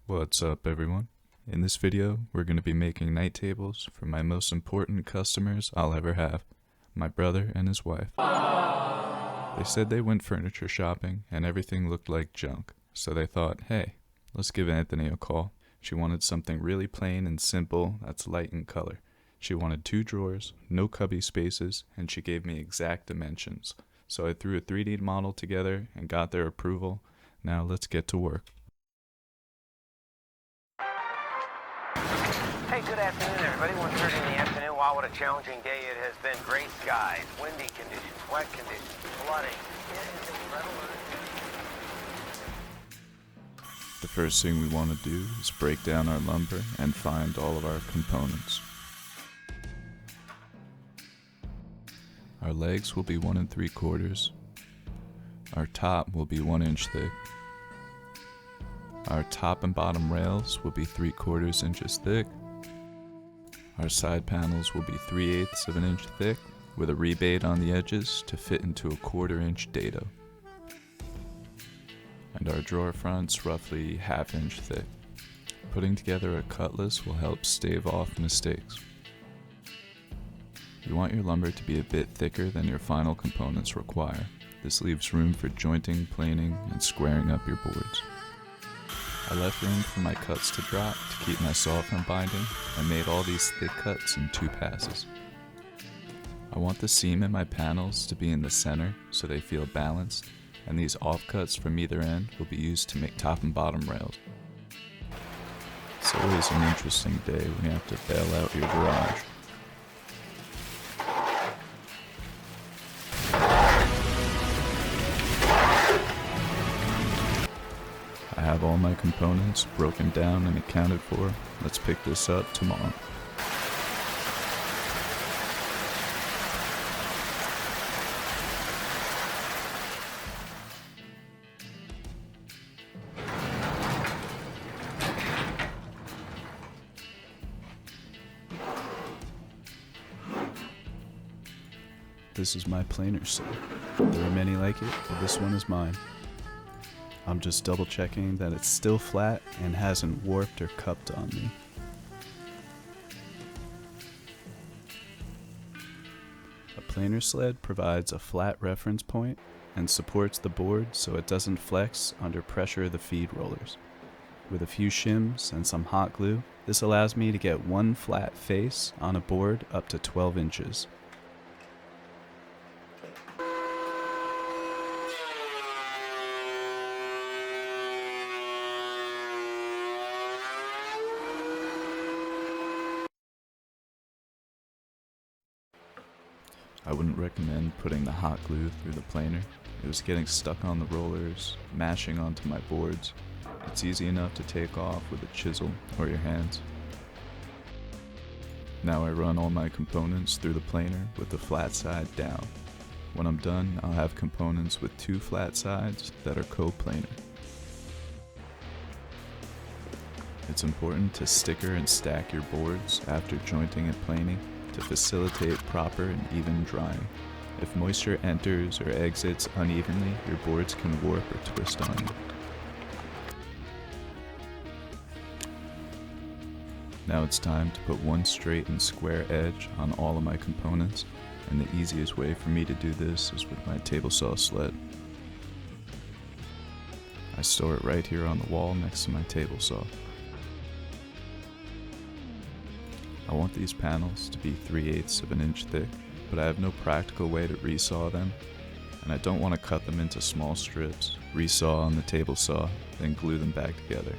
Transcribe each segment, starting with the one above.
What's up, everyone? In this video, we're going to be making night tables for my most important customers I'll ever have, my brother and his wife. They said they went furniture shopping and everything looked like junk, so they thought, hey, let's give Anthony a call. She wanted something really plain and simple that's light in color. She wanted 2 drawers, no cubby spaces, and she gave me exact dimensions. So I threw a 3D model together and got their approval. Now let's get to work. Hey, good afternoon, everybody. 1:30 in the afternoon. Wow, what a challenging day it has been. Gray skies, windy conditions, wet conditions, flooding. The first thing we want to do is break down our lumber and find all of our components. Our legs will be 1 3/4. Our top will be 1 inch thick. Our top and bottom rails will be 3/4 inches thick. Our side panels will be 3/8 of an inch thick with a rebate on the edges to fit into a 1/4 inch dado. And our drawer fronts roughly 1/2 inch thick. Putting together a cutlass will help stave off mistakes. You want your lumber to be a bit thicker than your final components require. This leaves room for jointing, planing, and squaring up your boards. I left room for my cuts to drop to keep my saw from binding and made all these thick cuts in 2 passes. I want the seam in my panels to be in the center so they feel balanced, and these offcuts from either end will be used to make top and bottom rails. It's always an interesting day when you have to bail out your garage. I have all my components broken down and accounted for. Let's pick this up tomorrow. This is my planer set. There are many like it, but this one is mine. I'm just double checking that it's still flat and hasn't warped or cupped on me. A planer sled provides a flat reference point and supports the board so it doesn't flex under pressure of the feed rollers. With a few shims and some hot glue, this allows me to get one flat face on a board up to 12 inches. I wouldn't recommend putting the hot glue through the planer. It was getting stuck on the rollers, mashing onto my boards. It's easy enough to take off with a chisel or your hands. Now I run all my components through the planer with the flat side down. When I'm done, I'll have components with 2 flat sides that are co-planar. It's important to sticker and stack your boards after jointing and planing to facilitate proper and even drying. If moisture enters or exits unevenly, your boards can warp or twist on you. Now it's time to put one straight and square edge on all of my components, and the easiest way for me to do this is with my table saw sled. I store it right here on the wall next to my table saw. I want these panels to be 3/8 of an inch thick, but I have no practical way to resaw them, and I don't want to cut them into small strips, resaw on the table saw, then glue them back together.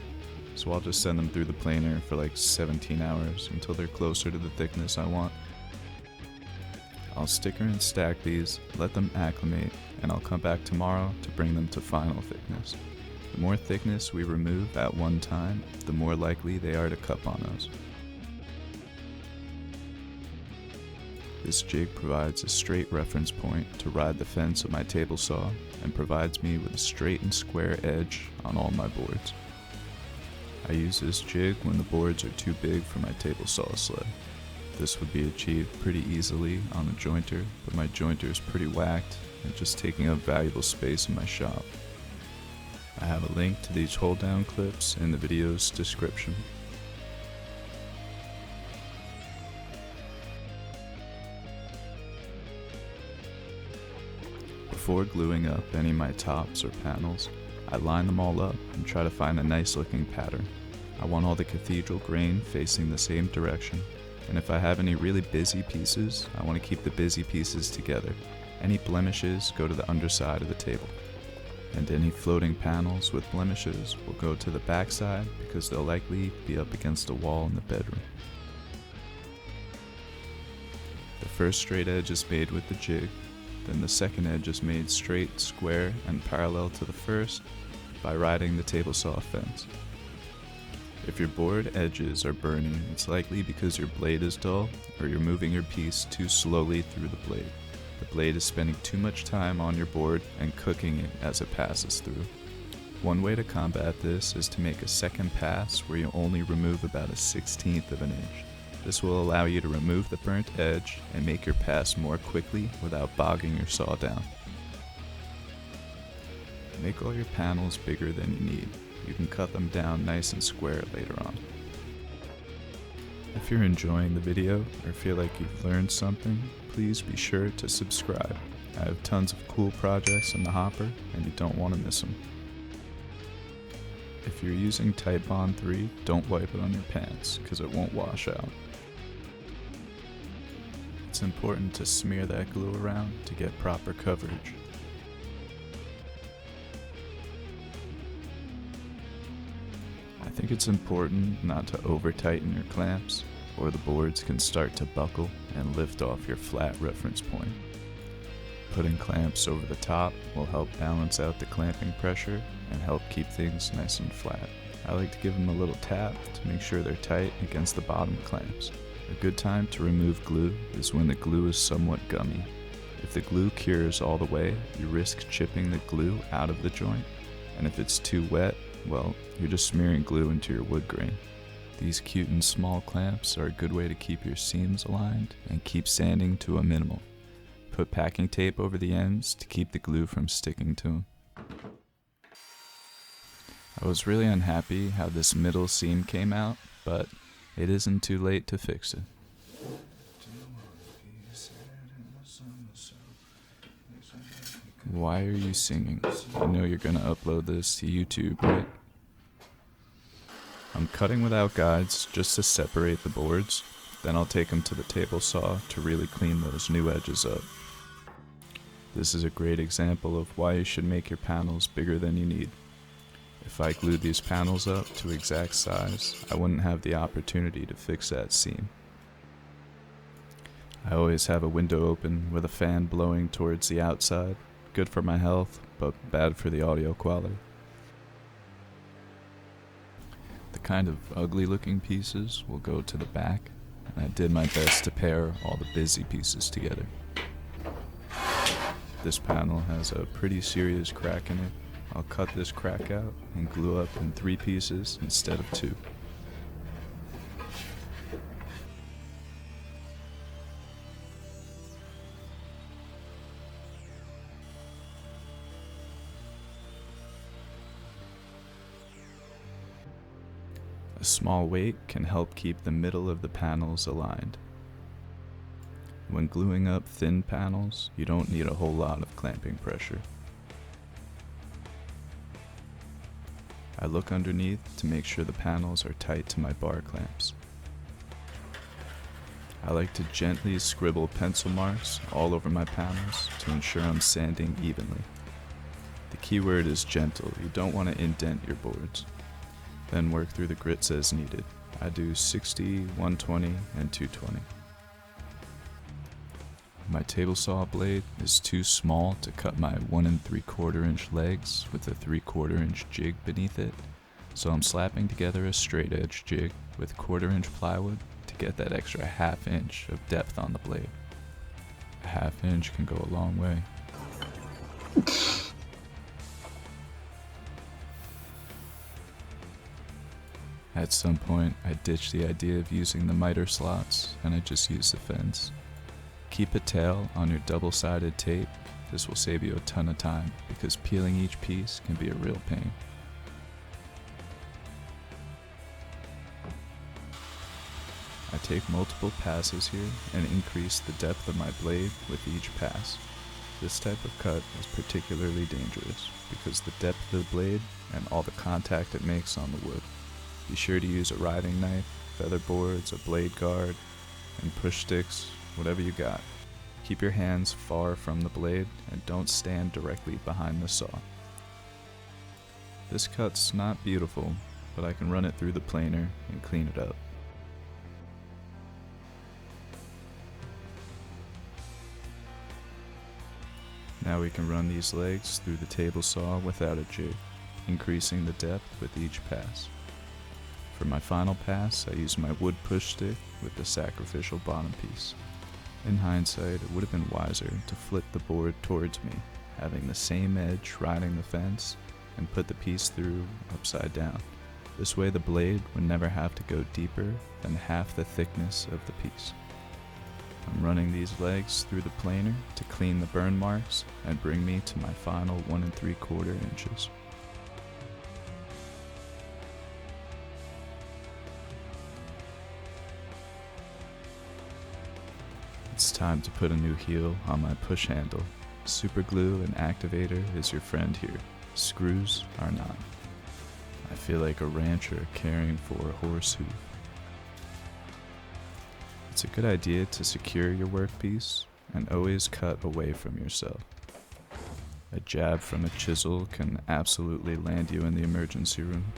So I'll just send them through the planer for like 17 hours until they're closer to the thickness I want. I'll sticker and stack these, let them acclimate, and I'll come back tomorrow to bring them to final thickness. The more thickness we remove at one time, the more likely they are to cup on us. This jig provides a straight reference point to ride the fence of my table saw and provides me with a straight and square edge on all my boards. I use this jig when the boards are too big for my table saw sled. This would be achieved pretty easily on a jointer, but my jointer is pretty whacked and just taking up valuable space in my shop. I have a link to these hold down clips in the video's description. Before gluing up any of my tops or panels, I line them all up and try to find a nice looking pattern. I want all the cathedral grain facing the same direction, and if I have any really busy pieces, I want to keep the busy pieces together. Any blemishes go to the underside of the table, and any floating panels with blemishes will go to the backside because they'll likely be up against a wall in the bedroom. The first straight edge is made with the jig. Then the second edge is made straight, square, and parallel to the first by riding the table saw fence. If your board edges are burning, it's likely because your blade is dull or you're moving your piece too slowly through the blade. The blade is spending too much time on your board and cooking it as it passes through. One way to combat this is to make a second pass where you only remove about 1/16 of an inch. This will allow you to remove the burnt edge and make your pass more quickly without bogging your saw down. Make all your panels bigger than you need. You can cut them down nice and square later on. If you're enjoying the video or feel like you've learned something, please be sure to subscribe. I have tons of cool projects in the hopper and you don't want to miss them. If you're using Titebond 3, don't wipe it on your pants because it won't wash out. It's important to smear that glue around to get proper coverage. I think it's important not to over tighten your clamps or the boards can start to buckle and lift off your flat reference point. Putting clamps over the top will help balance out the clamping pressure and help keep things nice and flat. I like to give them a little tap to make sure they're tight against the bottom clamps. A good time to remove glue is when the glue is somewhat gummy. If the glue cures all the way, you risk chipping the glue out of the joint, and if it's too wet, well, you're just smearing glue into your wood grain. These cute and small clamps are a good way to keep your seams aligned and keep sanding to a minimal. Put packing tape over the ends to keep the glue from sticking to them. I was really unhappy how this middle seam came out, but it isn't too late to fix it. Why are you singing? You know you're gonna upload this to YouTube, right? I'm cutting without guides just to separate the boards, then I'll take them to the table saw to really clean those new edges up. This is a great example of why you should make your panels bigger than you need. If I glued these panels up to exact size, I wouldn't have the opportunity to fix that seam. I always have a window open with a fan blowing towards the outside. Good for my health, but bad for the audio quality. The kind of ugly looking pieces will go to the back, and I did my best to pair all the busy pieces together. This panel has a pretty serious crack in it. I'll cut this crack out and glue up in 3 pieces instead of 2. A small weight can help keep the middle of the panels aligned. When gluing up thin panels, you don't need a whole lot of clamping pressure. I look underneath to make sure the panels are tight to my bar clamps. I like to gently scribble pencil marks all over my panels to ensure I'm sanding evenly. The key word is gentle. You don't want to indent your boards. Then work through the grits as needed. I do 60, 120, and 220. My table saw blade is too small to cut my 1 3/4 inch legs with a 3/4 inch jig beneath it, so I'm slapping together a straight edge jig with 1/4 inch plywood to get that extra 1/2 inch of depth on the blade. A 1/2 inch can go a long way. At some point, I ditched the idea of using the miter slots and I just used the fence. Keep a tail on your double-sided tape This will save you a ton of time because peeling each piece can be a real pain. I take multiple passes here and increase the depth of my blade with each pass. This type of cut is particularly dangerous because the depth of the blade and all the contact it makes on the wood. Be sure to use a riding knife, feather boards, a blade guard, and push sticks, whatever you got. Keep your hands far from the blade and don't stand directly behind the saw. This cut's not beautiful, but I can run it through the planer and clean it up. Now we can run these legs through the table saw without a jig, increasing the depth with each pass. For my final pass, I use my wood push stick with the sacrificial bottom piece. In hindsight, it would have been wiser to flip the board towards me, having the same edge riding the fence, and put the piece through upside down. This way the blade would never have to go deeper than half the thickness of the piece. I'm running these legs through the planer to clean the burn marks and bring me to my final 1 3/4 inches. It's time to put a new heel on my push handle. Super glue and activator is your friend here. Screws are not. I feel like a rancher caring for a horse hoof. It's a good idea to secure your workpiece and always cut away from yourself. A jab from a chisel can absolutely land you in the emergency room.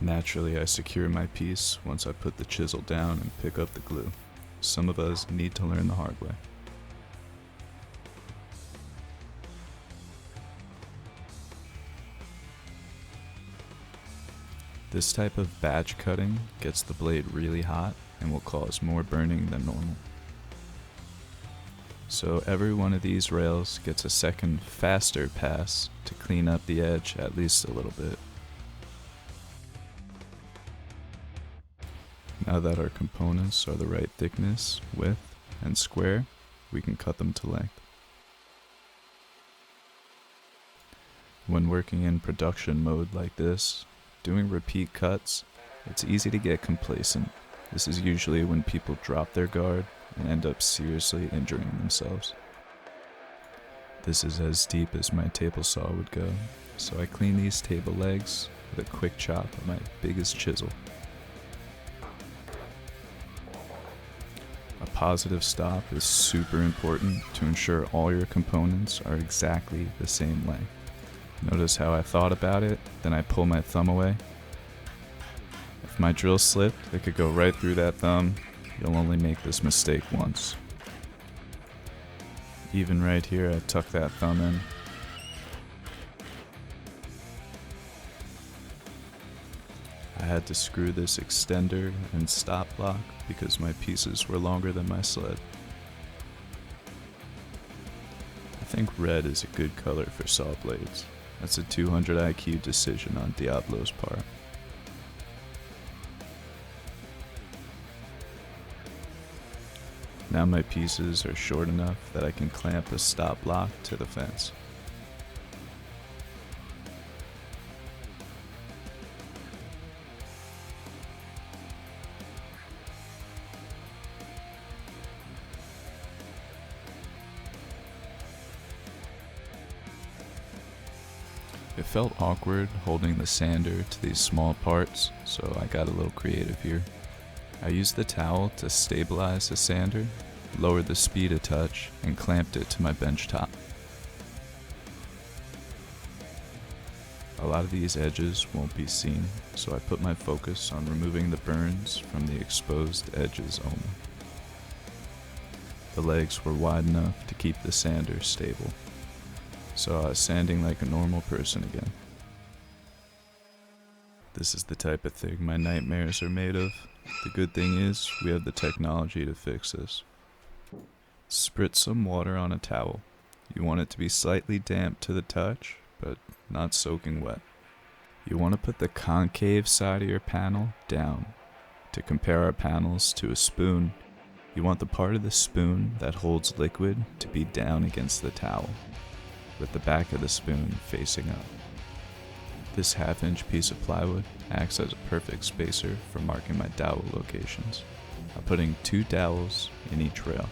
Naturally, I secure my piece once I put the chisel down and pick up the glue. Some of us need to learn the hard way. This type of batch cutting gets the blade really hot and will cause more burning than normal. So every one of these rails gets a second faster pass to clean up the edge at least a little bit. Now that our components are the right thickness, width, and square, we can cut them to length. When working in production mode like this, doing repeat cuts, it's easy to get complacent. This is usually when people drop their guard and end up seriously injuring themselves. This is as deep as my table saw would go, so I clean these table legs with a quick chop of my biggest chisel. A positive stop is super important to ensure all your components are exactly the same length. Notice how I thought about it, then I pull my thumb away. If my drill slipped, it could go right through that thumb. You'll only make this mistake once. Even right here, I tuck that thumb in. I had to screw this extender and stop block because my pieces were longer than my sled. I think red is a good color for saw blades. That's a 200 IQ decision on Diablo's part. Now my pieces are short enough that I can clamp a stop block to the fence. It felt awkward holding the sander to these small parts, so I got a little creative here. I used the towel to stabilize the sander, lowered the speed a touch, and clamped it to my bench top. A lot of these edges won't be seen, so I put my focus on removing the burns from the exposed edges only. The legs were wide enough to keep the sander stable, so I was sanding like a normal person again. This is the type of thing my nightmares are made of. The good thing is, we have the technology to fix this. Spritz some water on a towel. You want it to be slightly damp to the touch, but not soaking wet. You want to put the concave side of your panel down. To compare our panels to a spoon, You want the part of the spoon that holds liquid to be down against the towel, with the back of the spoon facing up. This half-inch piece of plywood acts as a perfect spacer for marking my dowel locations. I'm putting 2 dowels in each rail.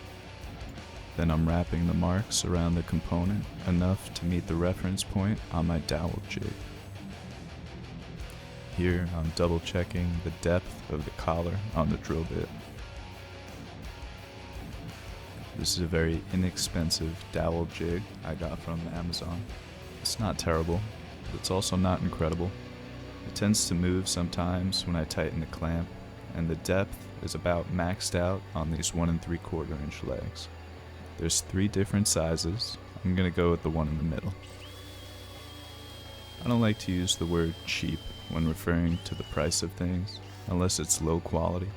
Then I'm wrapping the marks around the component enough to meet the reference point on my dowel jig. Here I'm double checking the depth of the collar on the drill bit. This is a very inexpensive dowel jig I got from Amazon. It's not terrible, but it's also not incredible. It tends to move sometimes when I tighten the clamp, and the depth is about maxed out on these 1 3/4 inch legs. There's 3 different sizes. I'm gonna go with the one in the middle. I don't like to use the word cheap when referring to the price of things, unless it's low quality.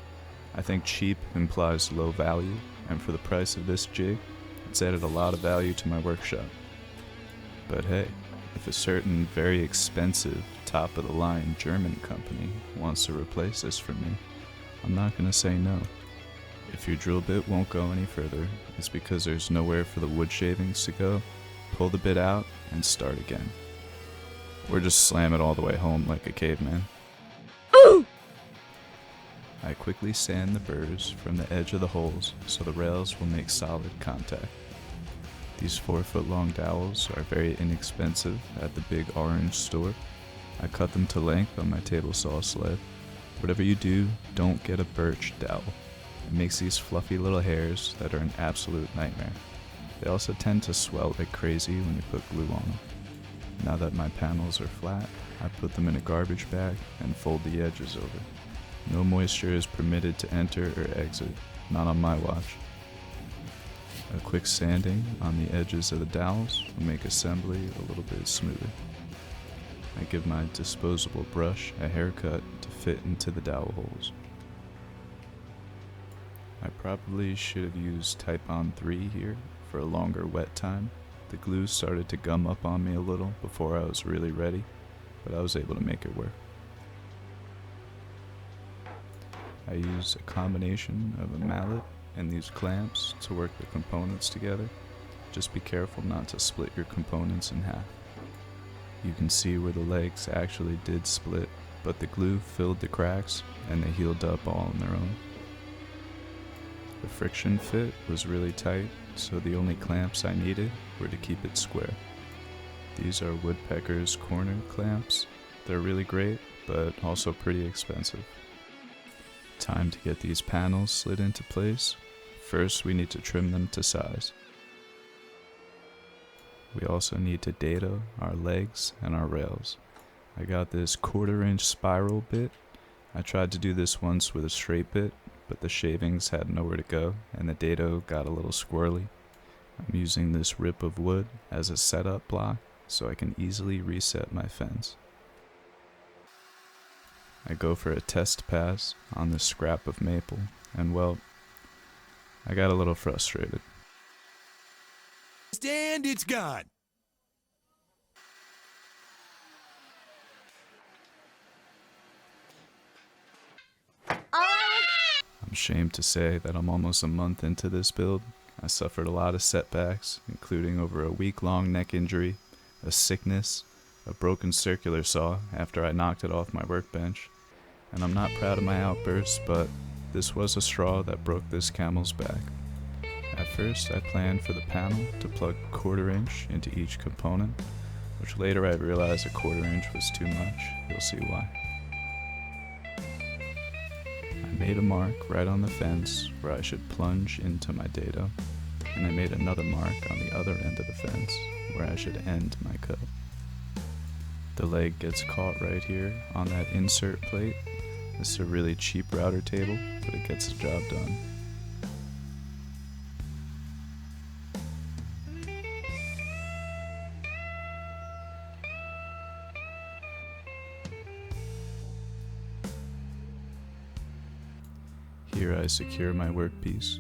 I think cheap implies low value, and for the price of this jig, it's added a lot of value to my workshop. But hey, if a certain very expensive, top-of-the-line German company wants to replace this for me, I'm not gonna say no. If your drill bit won't go any further, it's because there's nowhere for the wood shavings to go. Pull the bit out and start again. Or just slam it all the way home like a caveman. I quickly sand the burrs from the edge of the holes so the rails will make solid contact. These 4-foot-long dowels are very inexpensive at the big orange store. I cut them to length on my table saw sled. Whatever you do, don't get a birch dowel. It makes these fluffy little hairs that are an absolute nightmare. They also tend to swell like crazy when you put glue on them. Now that my panels are flat, I put them in a garbage bag and fold the edges over. No moisture is permitted to enter or exit, not on my watch. A quick sanding on the edges of the dowels will make assembly a little bit smoother. I give my disposable brush a haircut to fit into the dowel holes. I probably should have used Type-On 3 here for a longer wet time. The glue started to gum up on me a little before I was really ready, but I was able to make it work. I use a combination of a mallet and these clamps to work the components together. Just be careful not to split your components in half. You can see where the legs actually did split, but the glue filled the cracks and they healed up all on their own. The friction fit was really tight, so the only clamps I needed were to keep it square. These are Woodpecker's corner clamps. They're really great, but also pretty expensive. Time to get these panels slid into place. First, we need to trim them to size. We also need to dado our legs and our rails. I got this 1/4 inch spiral bit. I tried to do this once with a straight bit, but the shavings had nowhere to go and the dado got a little squirrely. I'm using this rip of wood as a setup block so I can easily reset my fence. I go for a test pass on this scrap of maple, and well, I got a little frustrated. And it's gone. I'm ashamed to say that I'm almost a month into this build. I suffered a lot of setbacks, including over a week-long neck injury, a sickness, a broken circular saw after I knocked it off my workbench, and I'm not proud of my outbursts, but this was a straw that broke this camel's back. At first, I planned for the panel to plug 1/4 inch into each component, which later I realized a 1/4 inch was too much. You'll see why. I made a mark right on the fence where I should plunge into my dado, and I made another mark on the other end of the fence where I should end my cut. The leg gets caught right here on that insert plate. This is a really cheap router table, but it gets the job done. Here I secure my workpiece.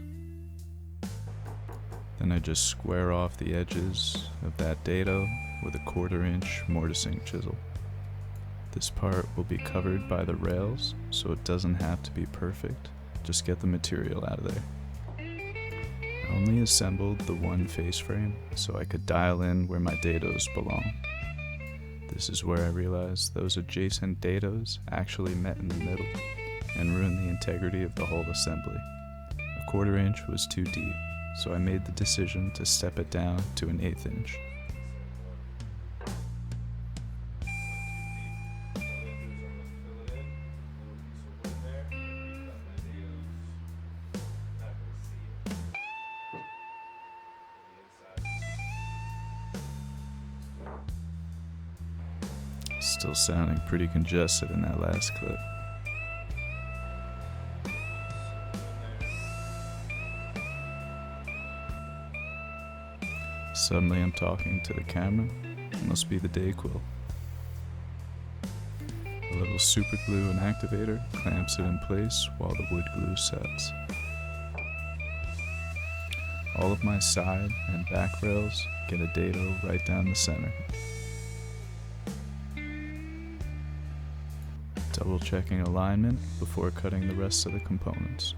Then I just square off the edges of that dado with a 1/4 inch mortising chisel. This part will be covered by the rails, so it doesn't have to be perfect. Just get the material out of there. I only assembled the one face frame so I could dial in where my dados belong. This is where I realized those adjacent dados actually met in the middle and ruined the integrity of the whole assembly. A 1/4 inch was too deep, so I made the decision to step it down to an 1/8 inch. Still sounding pretty congested in that last clip. Suddenly I'm talking to the camera. It must be the Dayquil. A little super glue and activator clamps it in place while the wood glue sets. All of my side and back rails get a dado right down the center. Double checking alignment before cutting the rest of the components.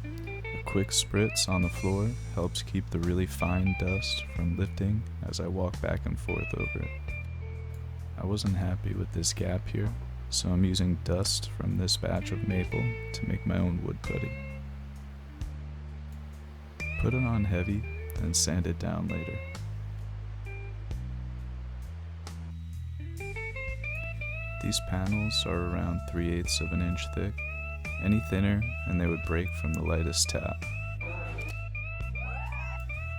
A quick spritz on the floor helps keep the really fine dust from lifting as I walk back and forth over it. I wasn't happy with this gap here, so I'm using dust from this batch of maple to make my own wood putty. Put it on heavy and sand it down later. These panels are around 3/8 of an inch thick. Any thinner and they would break from the lightest tap.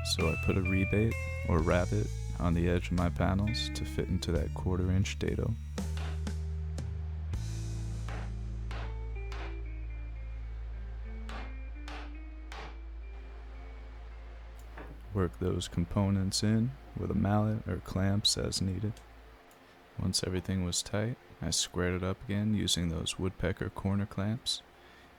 So I put a rebate or rabbet on the edge of my panels to fit into that 1/4 inch dado. Work those components in with a mallet or clamps as needed. Once everything was tight, I squared it up again using those woodpecker corner clamps.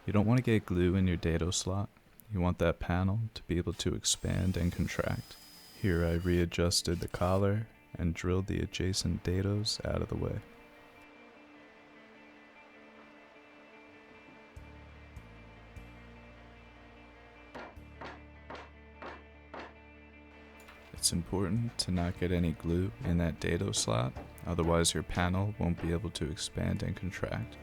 You don't want to get glue in your dado slot. You want that panel to be able to expand and contract. Here I readjusted the collar and drilled the adjacent dados out of the way. It's important to not get any glue in that dado slot, otherwise your panel won't be able to expand and contract.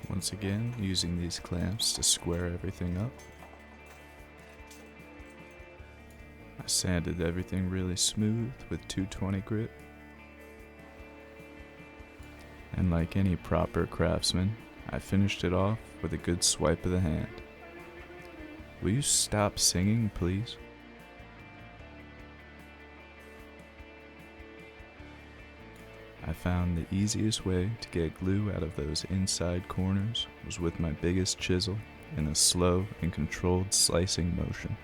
Once again, using these clamps to square everything up. I sanded everything really smooth with 220 grit. And like any proper craftsman, I finished it off with a good swipe of the hand. Will you stop singing, please? I found the easiest way to get glue out of those inside corners was with my biggest chisel in a slow and controlled slicing motion.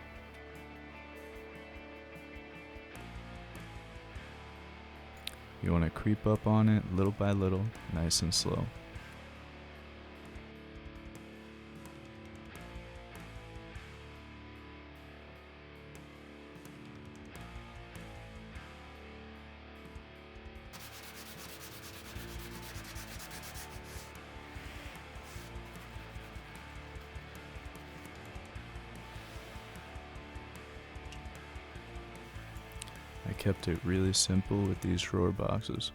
You want to creep up on it little by little, nice and slow. I kept it really simple with these drawer boxes.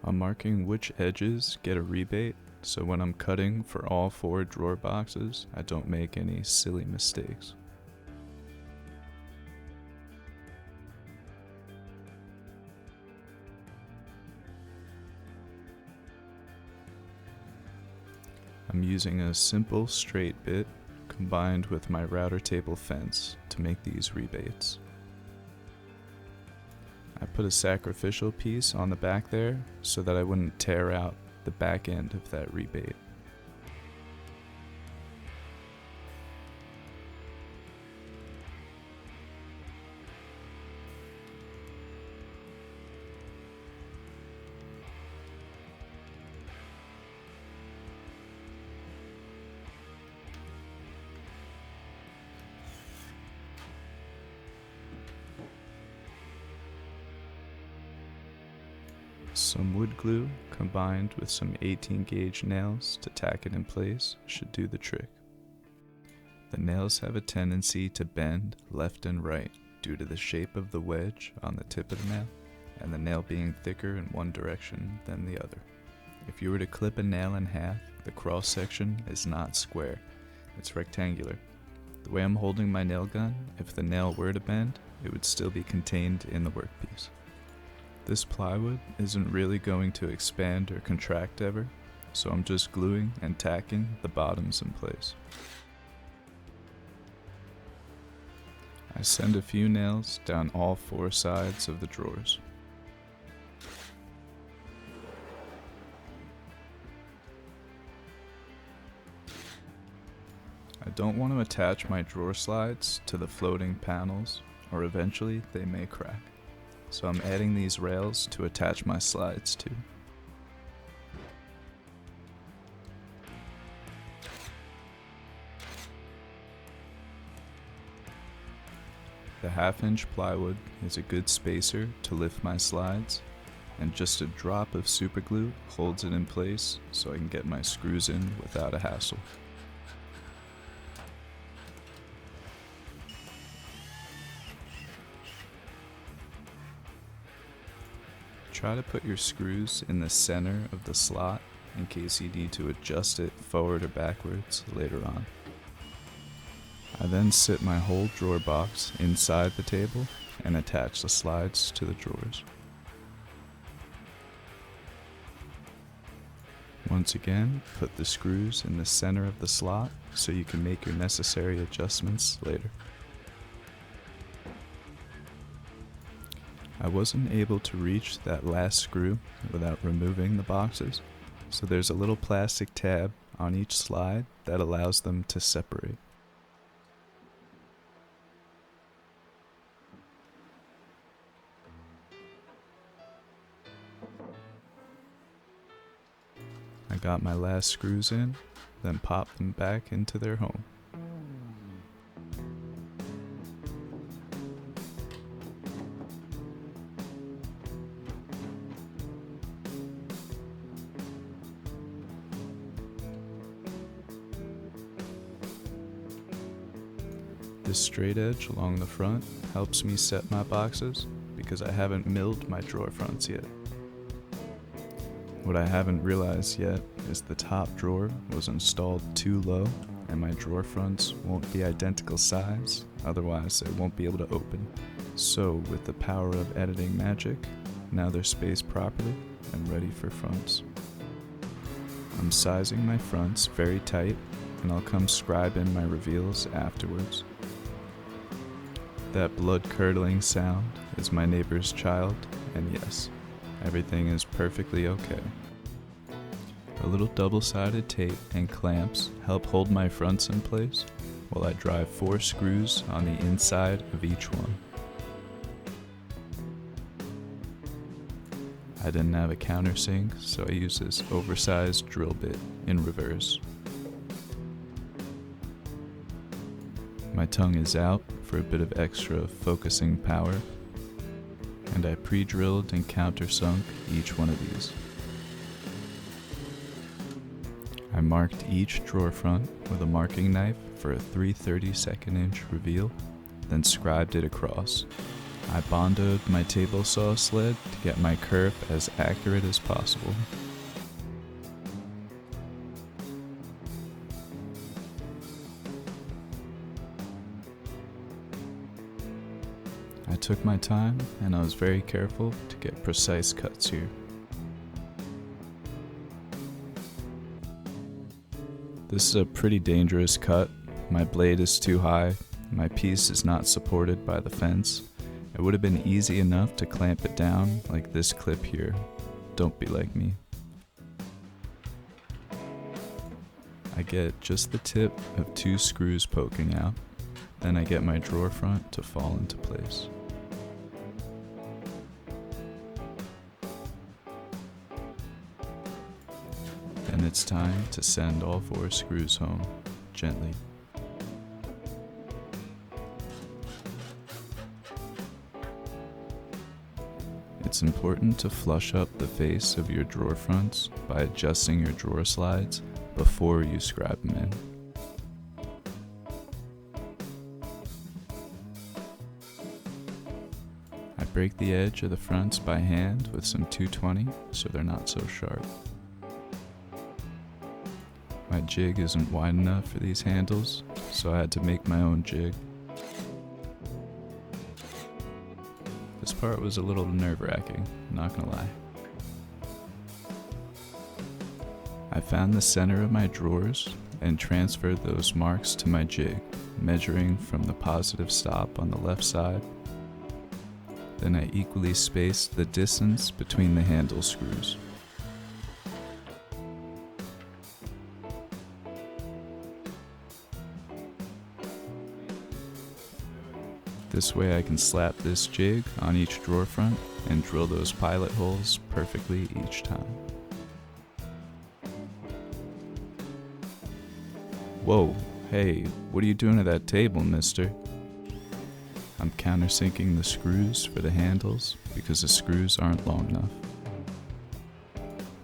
I'm marking which edges get a rebate, so when I'm cutting for all 4 drawer boxes, I don't make any silly mistakes. I'm using a simple straight bit combined with my router table fence to make these rebates. I put a sacrificial piece on the back there so that I wouldn't tear out the back end of that rebate. Some wood glue combined with some 18 gauge nails to tack it in place should do the trick. The nails have a tendency to bend left and right due to the shape of the wedge on the tip of the nail and the nail being thicker in one direction than the other. If you were to clip a nail in half, the cross section is not square, it's rectangular. The way I'm holding my nail gun, if the nail were to bend, it would still be contained in the workpiece. This plywood isn't really going to expand or contract ever, so I'm just gluing and tacking the bottoms in place. I send a few nails down all 4 sides of the drawers. I don't want to attach my drawer slides to the floating panels, or eventually they may crack. So I'm adding these rails to attach my slides to. The 1/2-inch plywood is a good spacer to lift my slides, and just a drop of super glue holds it in place so I can get my screws in without a hassle. Try to put your screws in the center of the slot in case you need to adjust it forward or backwards later on. I then sit my whole drawer box inside the table and attach the slides to the drawers. Once again, put the screws in the center of the slot so you can make your necessary adjustments later. I wasn't able to reach that last screw without removing the boxes, so there's a little plastic tab on each slide that allows them to separate. I got my last screws in, then popped them back into their home. This straight edge along the front helps me set my boxes because I haven't milled my drawer fronts yet. What I haven't realized yet is the top drawer was installed too low and my drawer fronts won't be identical size, otherwise they won't be able to open. So with the power of editing magic, now they're spaced properly and ready for fronts. I'm sizing my fronts very tight and I'll come scribe in my reveals afterwards. That blood-curdling sound is my neighbor's child, and yes, everything is perfectly okay. A little double-sided tape and clamps help hold my fronts in place, while I drive 4 screws on the inside of each one. I didn't have a countersink, so I use this oversized drill bit in reverse. My tongue is out for a bit of extra focusing power, and I pre-drilled and countersunk each one of these. I marked each drawer front with a marking knife for a 3/32 inch reveal, then scribed it across. I bondoed my table saw sled to get my curve as accurate as possible. I took my time and I was very careful to get precise cuts here. This is a pretty dangerous cut. My blade is too high, my piece is not supported by the fence. It would have been easy enough to clamp it down like this clip here. Don't be like me. I get just the tip of 2 screws poking out, then I get my drawer front to fall into place. Then it's time to send all 4 screws home, gently. It's important to flush up the face of your drawer fronts by adjusting your drawer slides before you scrap them in. I break the edge of the fronts by hand with some 220 so they're not so sharp. My jig isn't wide enough for these handles, so I had to make my own jig. This part was a little nerve-wracking, not gonna lie. I found the center of my drawers and transferred those marks to my jig, measuring from the positive stop on the left side. Then I equally spaced the distance between the handle screws. This way I can slap this jig on each drawer front and drill those pilot holes perfectly each time. Whoa, hey, what are you doing to that table, mister? I'm countersinking the screws for the handles because the screws aren't long enough.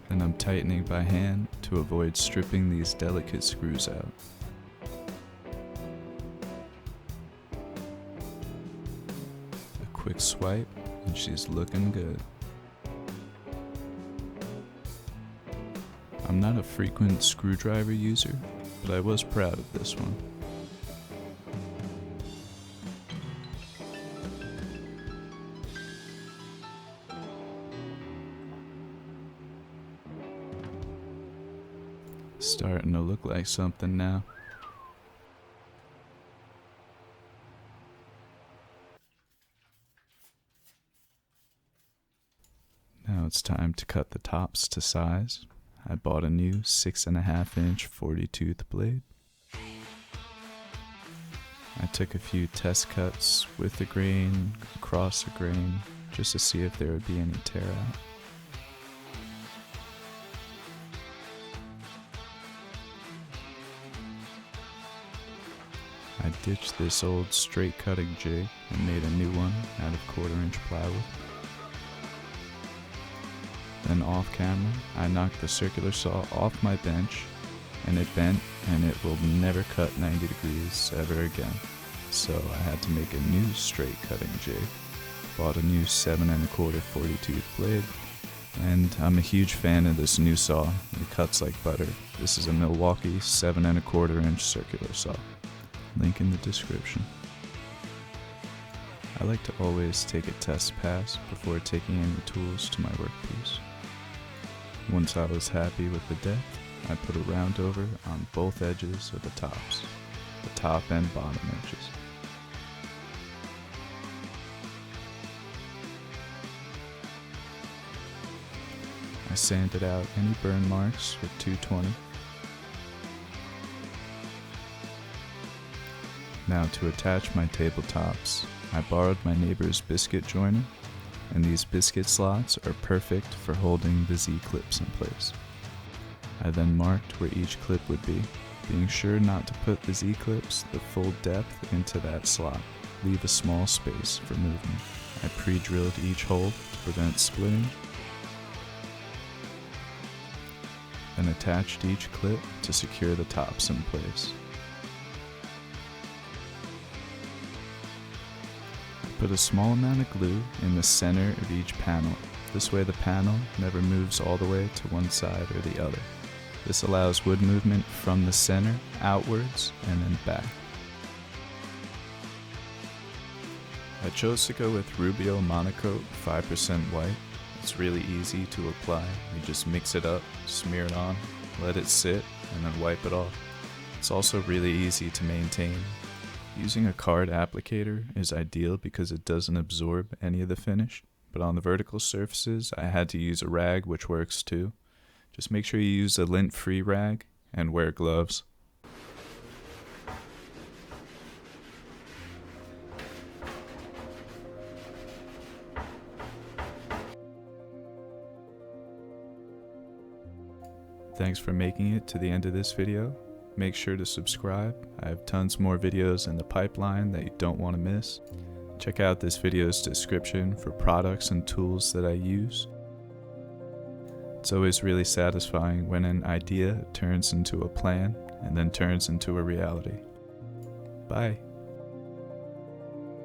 Then I'm tightening by hand to avoid stripping these delicate screws out. Quick swipe, and she's looking good. I'm not a frequent screwdriver user, but I was proud of this one. Starting to look like something now. Now it's time to cut the tops to size. I bought a new 6.5-inch 40 tooth blade. I took a few test cuts with the grain, across the grain, just to see if there would be any tear out. I ditched this old straight cutting jig and made a new one out of 1/4-inch plywood. Then off camera, I knocked the circular saw off my bench and it bent, and it will never cut 90 degrees ever again. So I had to make a new straight cutting jig. Bought a new 7.25 40 tooth blade, and I'm a huge fan of this new saw. It cuts like butter. This is a Milwaukee 7.25-inch circular saw. Link in the description. I like to always take a test pass before taking any tools to my workpiece. Once I was happy with the depth, I put a round over on both edges of the tops, the top and bottom edges. I sanded out any burn marks with 220. Now to attach my tabletops, I borrowed my neighbor's biscuit joiner, and these biscuit slots are perfect for holding the Z-clips in place. I then marked where each clip would be, being sure not to put the Z-clips the full depth into that slot. Leave a small space for movement. I pre-drilled each hole to prevent splitting, then attached each clip to secure the tops in place. Put a small amount of glue in the center of each panel. This way the panel never moves all the way to one side or the other. This allows wood movement from the center outwards and then back. I chose to go with Rubio Monocoat 5% white. It's really easy to apply. You just mix it up, smear it on, let it sit, and then wipe it off. It's also really easy to maintain. Using a card applicator is ideal because it doesn't absorb any of the finish, but on the vertical surfaces I had to use a rag, which works too. Just make sure you use a lint-free rag and wear gloves. Thanks for making it to the end of this video. Make sure to subscribe. I have tons more videos in the pipeline that you don't want to miss. Check out this video's description for products and tools that I use. It's always really satisfying when an idea turns into a plan and then turns into a reality. Bye.